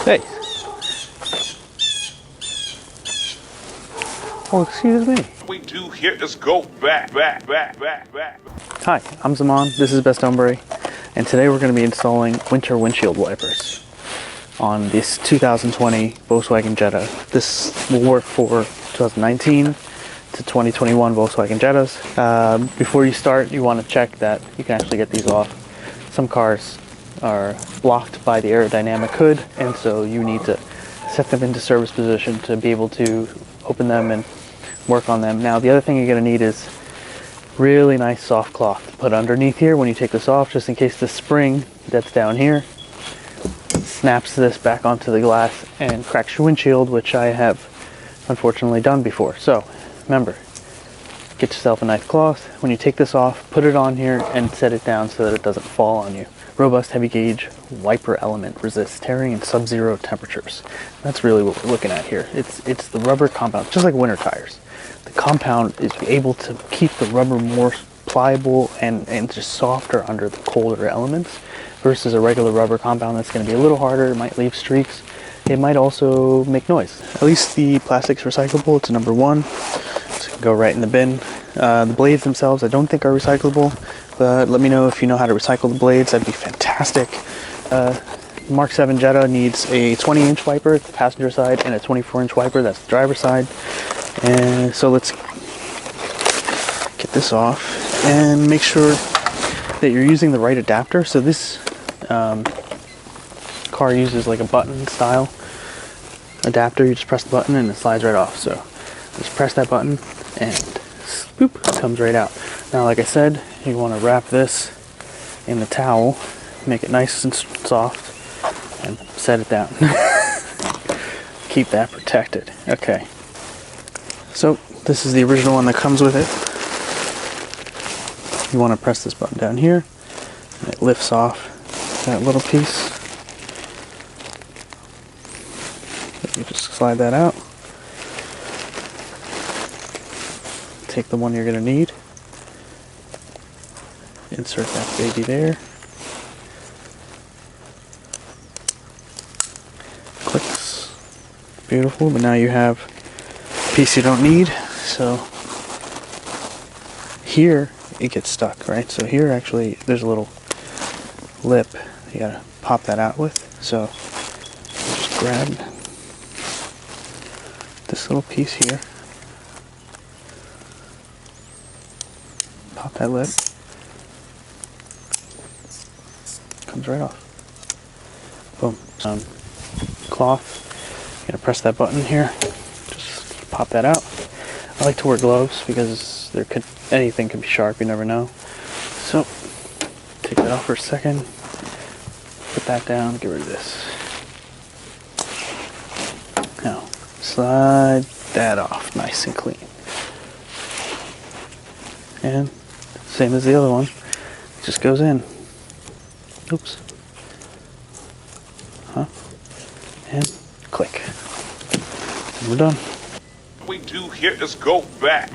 Hey. Oh, excuse me. What we do here is go back. Hi, I'm Zaman. This is Best Hombre, and today we're going to be installing winter windshield wipers on this 2020 Volkswagen Jetta. This will work for 2019 to 2021 Volkswagen Jettas. Before you start, you want to check that you can actually get these off. Some cars are blocked by the aerodynamic hood, and so you need to set them into service position to be able to open them and work on them. Now, the other thing you're going to need is really nice soft cloth to put underneath here when you take this off, just in case the spring that's down here snaps this back onto the glass and cracks your windshield, which I have unfortunately done before. So remember, get yourself a nice cloth. When you take this off, put it on here and set it down so that it doesn't fall on you. Robust heavy gauge wiper element, resists tearing in sub-zero temperatures. That's really what we're looking at here. It's the rubber compound, just like winter tires. The compound is able to keep the rubber more pliable and just softer under the colder elements versus a regular rubber compound that's going to be a little harder. It might leave streaks. It might also make noise. At least the plastic's recyclable. It's a number 1. So it can go right in the bin. The blades themselves I don't think are recyclable, but let me know if you know how to recycle the blades. That'd be fantastic. Mark 7 Jetta needs a 20-inch wiper, the passenger side, and a 24-inch wiper, that's the driver's side. And so let's get this off and make sure that you're using the right adapter. So this car uses like a button style adapter. You just press the button and it slides right off. So just press that button and boop, it comes right out. Now, like I said, you want to wrap this in the towel, make it nice and soft, and set it down. Keep that protected. Okay. So this is the original one that comes with it. You want to press this button down here, and it lifts off that little piece. You just slide that out. Take the one you're going to need. Insert that baby there. Clicks. Beautiful, but now you have a piece you don't need. So here it gets stuck, right? So here actually there's a little lip you gotta pop that out with. So just grab this little piece here, pop that lip, comes right off. Boom. Cloth, you're gonna press that button here, just pop that out. I like to wear gloves because anything could be sharp, you never know. So take that off for a second, put that down, get rid of this. Now slide that off nice and clean. And same as the other one, it just goes in. Oops. And click. And we're done. What we do here is go back.